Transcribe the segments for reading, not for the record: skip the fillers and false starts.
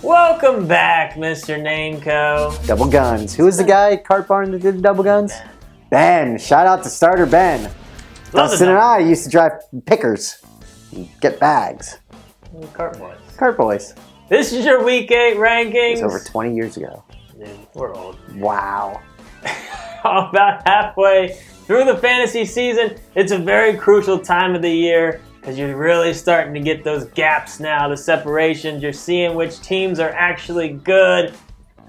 Welcome back, Mr. Nameco. Double guns. Who was the guy at Cart Barn that did the double guns? Ben. Shout out to starter Ben. Dustin and I used to drive pickers and get bags. Cart boys. Cart boys. This is your Week 8 rankings. It was over 20 years ago. Dude, we're old. Wow. About halfway through the fantasy season. It's a very crucial time of the year because you're really starting to get those gaps now, the separations. You're seeing which teams are actually good,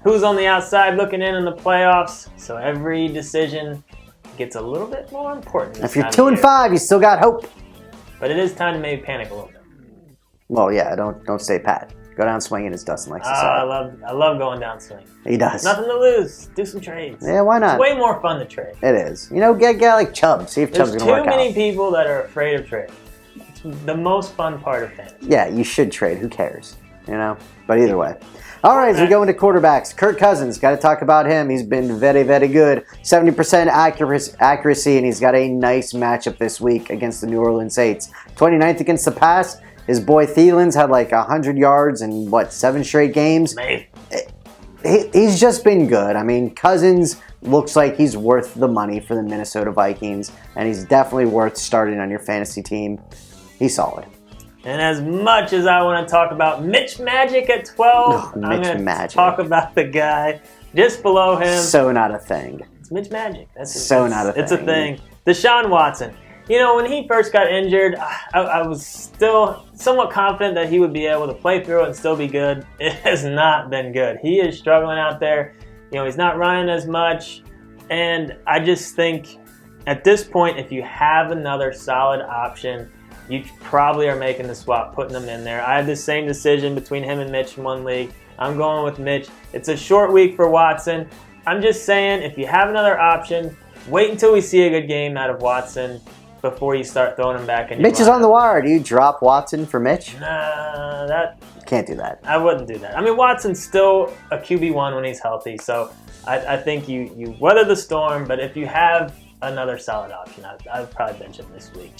who's on the outside looking in the playoffs. So every decision gets a little bit more important. If you're 2-5, you still got hope. But it is time to maybe panic a little bit. Well, yeah, don't stay pat. Go down swinging, as Dustin likes to say. I love going down swinging. He does. Nothing to lose. Do some trades. Yeah, why not? It's way more fun to trade. It is. You know, get like Chubb. See if Chubb's going to work out. There's too many people that are afraid of trading. It's the most fun part of fantasy. Yeah, you should trade. Who cares? You know? But either way. All right, as we go into quarterbacks, Kirk Cousins, got to talk about him. He's been very, very good. 70% accuracy, and he's got a nice matchup this week against the New Orleans Saints. 29th against the pass. His boy Thielen's had like 100 yards in, 7 straight games? Man. He's just been good. I mean, Cousins looks like he's worth the money for the Minnesota Vikings, and he's definitely worth starting on your fantasy team. He's solid. And as much as I want to talk about Mitch Magic at 12, I'm going to talk about the guy just below him. So not a thing. It's Mitch Magic. That's not a thing. It's a thing. Deshaun Watson. You know, when he first got injured, I was still somewhat confident that he would be able to play through it and still be good. It has not been good. He is struggling out there. You know, he's not running as much. And I just think at this point, if you have another solid option, you probably are making the swap, putting them in there. I have the same decision between him and Mitch in one league. I'm going with Mitch. It's a short week for Watson. I'm just saying, if you have another option, wait until we see a good game out of Watson before you start throwing him back in. Mitch is on the wire. Do you drop Watson for Mitch? Nah, can't do that. I wouldn't do that. I mean, Watson's still a QB1 when he's healthy, so I think you weather the storm. But if you have another solid option, I'd probably bench him this week.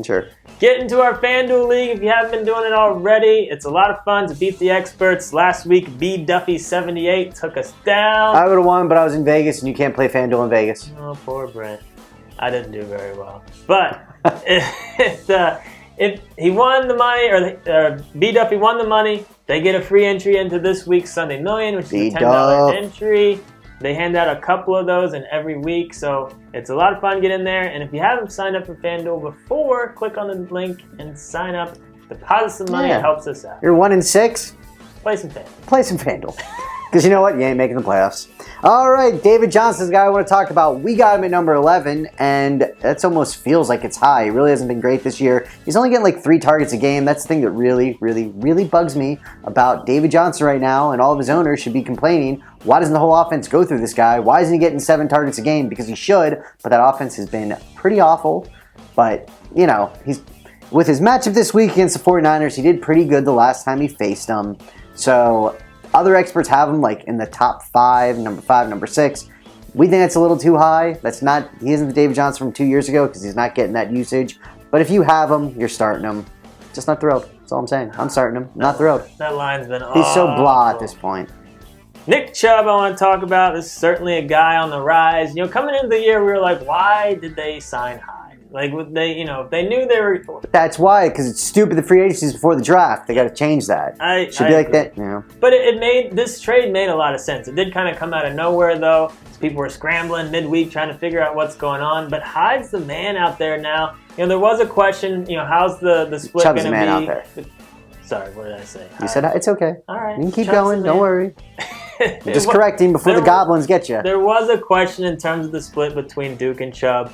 Sure. Get into our FanDuel League if you haven't been doing it already. It's a lot of fun to beat the experts. Last week, B Duffy 78 took us down. I would have won, but I was in Vegas, and you can't play FanDuel in Vegas. Oh, poor Brent. I didn't do very well. But if he won the money, or B Duffy won the money, they get a free entry into this week's Sunday Million, which is a $10 entry. They hand out a couple of those in every week, so it's a lot of fun. Get in there, and if you haven't signed up for FanDuel before, click on the link and sign up. Deposit some money. It helps us out. You're 1-6. Play some FanDuel. Play some FanDuel. Because you know what? You ain't making the playoffs. All right, David Johnson's the guy I want to talk about. We got him at number 11, and that almost feels like it's high. He really hasn't been great this year. He's only getting like 3 targets a game. That's the thing that really, really, really bugs me about David Johnson right now, and all of his owners should be complaining. Why doesn't the whole offense go through this guy? Why isn't he getting 7 targets a game? Because he should, but that offense has been pretty awful. But, you know, with his matchup this week against the 49ers, he did pretty good the last time he faced them. So other experts have him like in the top 5, number 5, number 6. We think that's a little too high. He isn't the David Johnson from 2 years ago because he's not getting that usage. But if you have him, you're starting him. Just not thrilled. That's all I'm saying. I'm starting him. Not thrilled. That line's been awful. He's so blah at this point. Nick Chubb, I want to talk about. This is certainly a guy on the rise. You know, coming into the year, we were like, why did they sign high? Like, if they knew they were... That's why, because it's stupid. The free agency is before the draft. They got to change that. Should be like that. Yeah. But this trade made a lot of sense. It did kind of come out of nowhere, though. People were scrambling midweek trying to figure out what's going on. But Hyde's the man out there now. You know, there was a question, how's the split going to be? Chubb's the man out there. Sorry, what did I say? You said it's okay. All right. You can keep going. Don't worry. Just correcting before the Goblins get you. There was a question in terms of the split between Duke and Chubb.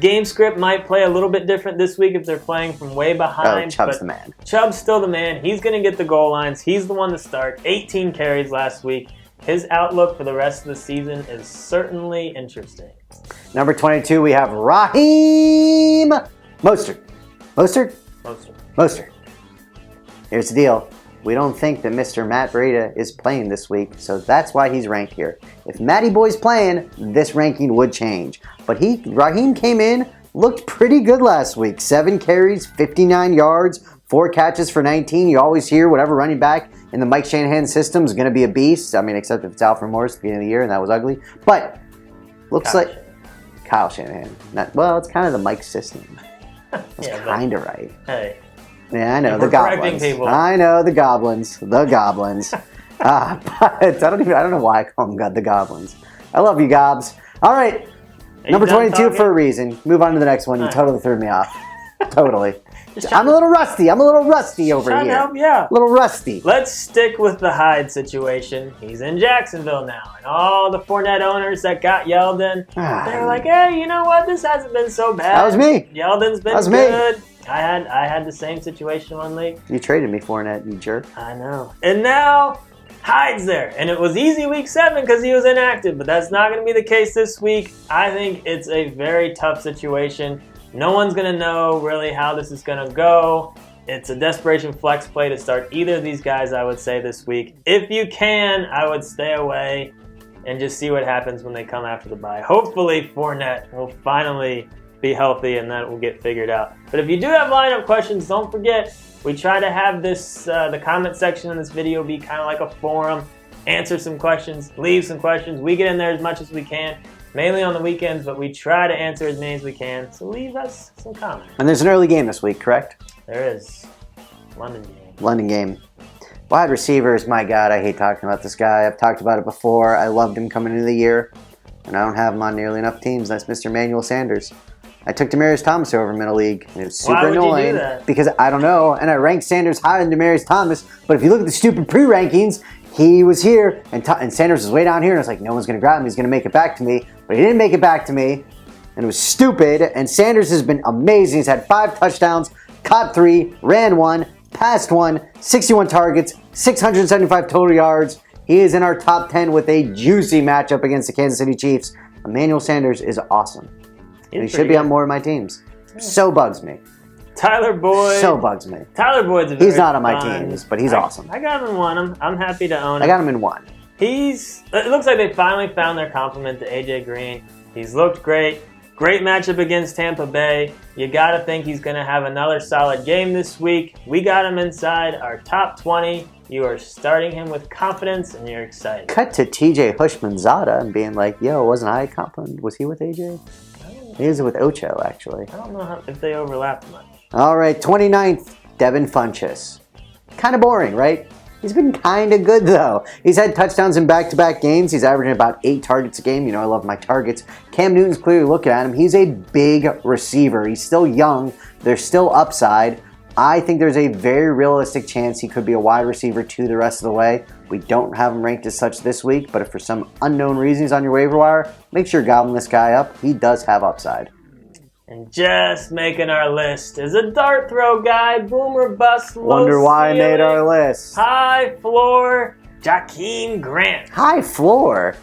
Game script might play a little bit different this week if they're playing from way behind. Chubb's the man. Chubb's still the man. He's going to get the goal lines. He's the one to start. 18 carries last week. His outlook for the rest of the season is certainly interesting. Number 22, we have Raheem Mostert. Mostert. Here's the deal. We don't think that Mr. Matt Breida is playing this week, so that's why he's ranked here. If Matty Boy's playing, this ranking would change. But Raheem came in, looked pretty good last week. 7 carries, 59 yards, 4 catches for 19. You always hear whatever running back in the Mike Shanahan system is going to be a beast. I mean, except if it's Alfred Morris at the beginning of the year, and that was ugly. But looks like Kyle Shanahan. Well, it's kind of the Mike system. That's kind of right. Hey. Yeah, I know, the Goblins. People. I know, the Goblins. The Goblins. But I don't know why I call them the Goblins. I love you, Gobs. All right. Number 22 for a reason. Move on to the next one. You totally threw me off. Totally. I'm a little rusty. I'm a little rusty over here. Help you out. A little rusty. Let's stick with the Hyde situation. He's in Jacksonville now. And all the Fournette owners that got Yeldon, they're like, hey, you know what? This hasn't been so bad. That was me. Yeldon's been good. I had the same situation in one league. You traded me Fournette, you jerk. I know. And now Hyde's there. And it was easy week 7 because he was inactive. But that's not going to be the case this week. I think it's a very tough situation. No one's going to know really how this is going to go. It's a desperation flex play to start either of these guys, I would say, this week. If you can, I would stay away and just see what happens when they come after the bye. Hopefully, Fournette will finally be healthy and that will get figured out. But if you do have lineup questions, don't forget, we try to have this the comment section in this video be kind of like a forum. Answer some questions, leave some questions. We get in there as much as we can. Mainly on the weekends, but we try to answer as many as we can. So leave us some comments. And there's an early game this week, correct? There is. London game. London game. Wide receivers, my God, I hate talking about this guy. I've talked about it before. I loved him coming into the year, and I don't have him on nearly enough teams. That's Mr. Emmanuel Sanders. I took Demaryius Thomas over him in a league, and it was super annoying. Why would you do that? Because I don't know, and I ranked Sanders higher than Demaryius Thomas, but if you look at the stupid pre-rankings, he was here, and Sanders was way down here, and I was like, no one's going to grab him. He's going to make it back to me. But he didn't make it back to me, and it was stupid. And Sanders has been amazing. He's had 5 touchdowns, caught 3, ran 1, passed 1, 61 targets, 675 total yards. He is in our top 10 with a juicy matchup against the Kansas City Chiefs. Emmanuel Sanders is awesome. And he should be on more of my teams. So bugs me. Tyler Boyd. So bugs me. Tyler Boyd's a very He's not on my teams, but he's awesome. I got him in 1. I'm happy to own him. I got him in 1. It looks like they finally found their complement to AJ Green. He's looked great. Great matchup against Tampa Bay. You got to think he's going to have another solid game this week. We got him inside our top 20. You are starting him with confidence, and you're excited. Cut to TJ Hushmanzada and being like, yo, wasn't I confident? Was he with AJ? He was with Ocho, actually. I don't know if they overlap much. All right, 29th, Devin Funchess. Kind of boring, right? He's been kind of good, though. He's had touchdowns in back-to-back games. He's averaging about 8 targets a game. You know, I love my targets. Cam Newton's clearly looking at him. He's a big receiver. He's still young. There's still upside. I think there's a very realistic chance he could be a wide receiver 2 the rest of the way. We don't have him ranked as such this week, but if for some unknown reason he's on your waiver wire, make sure you're gobbling this guy up. He does have upside. And just making our list is a dart throw guy, boomer bust, low Wonder why ceiling, I made our list. High floor, Jakeem Grant. High floor?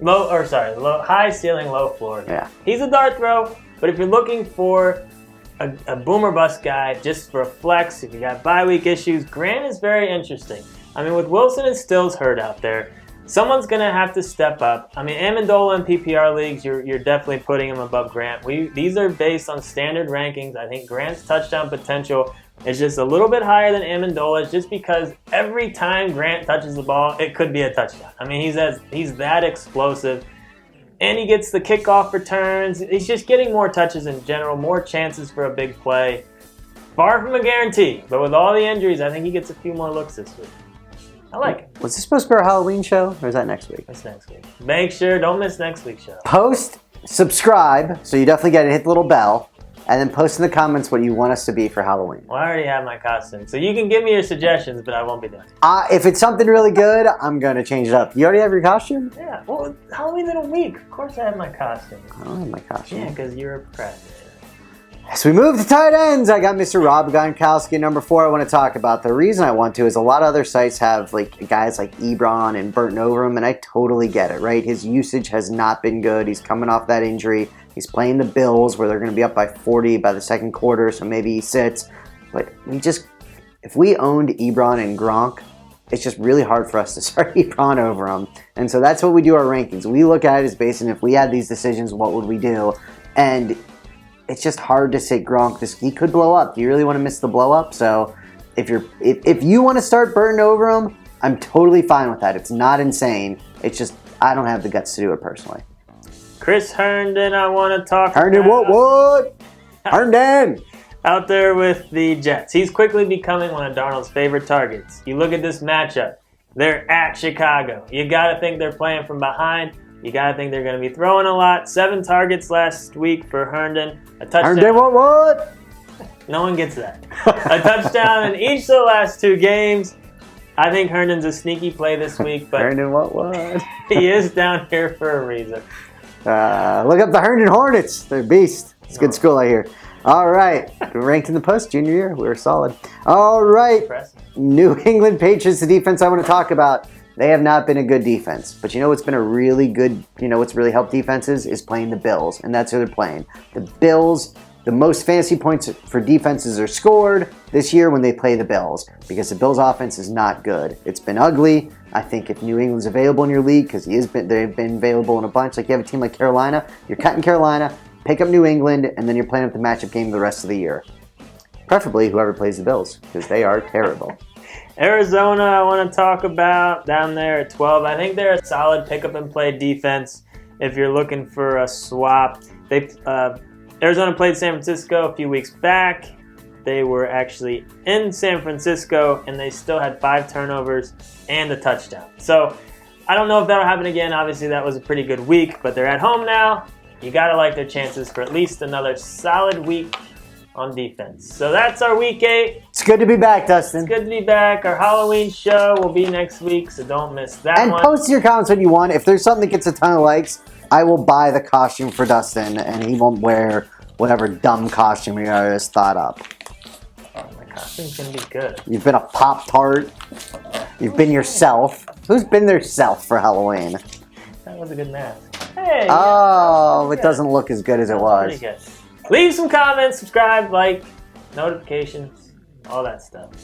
High ceiling, low floor. Yeah. He's a dart throw, but if you're looking for a boomer bust guy just for a flex, if you got bye week issues, Grant is very interesting. I mean, with Wilson and Stills hurt out there, someone's going to have to step up. I mean, Amendola in PPR leagues, you're definitely putting him above Grant. These are based on standard rankings. I think Grant's touchdown potential is just a little bit higher than Amendola's just because every time Grant touches the ball, it could be a touchdown. I mean, he's that explosive. And he gets the kickoff returns. He's just getting more touches in general, more chances for a big play. Far from a guarantee, but with all the injuries, I think he gets a few more looks this week. I like it. Was this supposed to be our Halloween show, or is that next week? That's next week. Make sure, don't miss next week's show. Post, subscribe, so you definitely got to hit the little bell, and then post in the comments what you want us to be for Halloween. Well, I already have my costume, so you can give me your suggestions, but I won't be done. If it's something really good, I'm going to change it up. You already have your costume? Yeah, well, Halloween's in a week. Of course I have my costume. I don't have my costume. Yeah, because you're a procrastinator. As we move to tight ends, I got Mr. Rob Gronkowski, number 4 I want to talk about. The reason I want to is a lot of other sites have like guys like Ebron and Burton over him, and I totally get it, right? His usage has not been good. He's coming off that injury. He's playing the Bills where they're going to be up by 40 by the second quarter, so maybe he sits. But if we owned Ebron and Gronk, it's just really hard for us to start Ebron over him. And so that's what we do our rankings. We look at it as based on if we had these decisions, what would we do? And it's just hard to say Gronk. He could blow up. Do you really want to miss the blow up? So if you want to start Burton over him, I'm totally fine with that. It's not insane. It's just I don't have the guts to do it personally. Chris Herndon, I want to talk Herndon, about. what? Herndon! Out there with the Jets. He's quickly becoming one of Darnold's favorite targets. You look at this matchup. They're at Chicago. You got to think they're playing from behind. You got to think they're going to be throwing a lot. 7 targets last week for Herndon. A touchdown. Herndon, what? No one gets that. A touchdown in each of the last 2 games. I think Herndon's a sneaky play this week, but Herndon, what? he is down here for a reason. Look up the Herndon Hornets. They're beast. It's a good school out here. All right. Ranked in the post junior year. We were solid. All right. Impressive. New England Patriots, the defense I want to talk about. They have not been a good defense. But you know what's been a really good, what's really helped defenses is playing the Bills. And that's who they're playing. The Bills, the most fantasy points for defenses are scored this year when they play the Bills. Because the Bills offense is not good. It's been ugly. I think if New England's available in your league, because they've been available in a bunch, like you have a team like Carolina, you're cutting Carolina, pick up New England, and then you're playing up the matchup game the rest of the year. Preferably whoever plays the Bills, because they are terrible. Arizona, I want to talk about down there at 12. I think they're a solid pick-up-and-play defense if you're looking for a swap. Arizona played San Francisco a few weeks back. They were actually in San Francisco, and they still had 5 turnovers and a touchdown. So I don't know if that'll happen again. Obviously, that was a pretty good week, but they're at home now. You got to like their chances for at least another solid week on defense. So that's our Week 8. It's good to be back, Dustin. It's good to be back. Our Halloween show will be next week, so don't miss that and one. And post your comments when you want. If there's something that gets a ton of likes, I will buy the costume for Dustin, and he won't wear whatever dumb costume he just thought up. Oh, my costume's going to be good. You've been a Pop-Tart. You've been yourself. Who's been their self for Halloween? That was a good mask. Hey. Oh, it doesn't look as good as it was. Pretty good. Leave some comments, subscribe, like, notifications, all that stuff.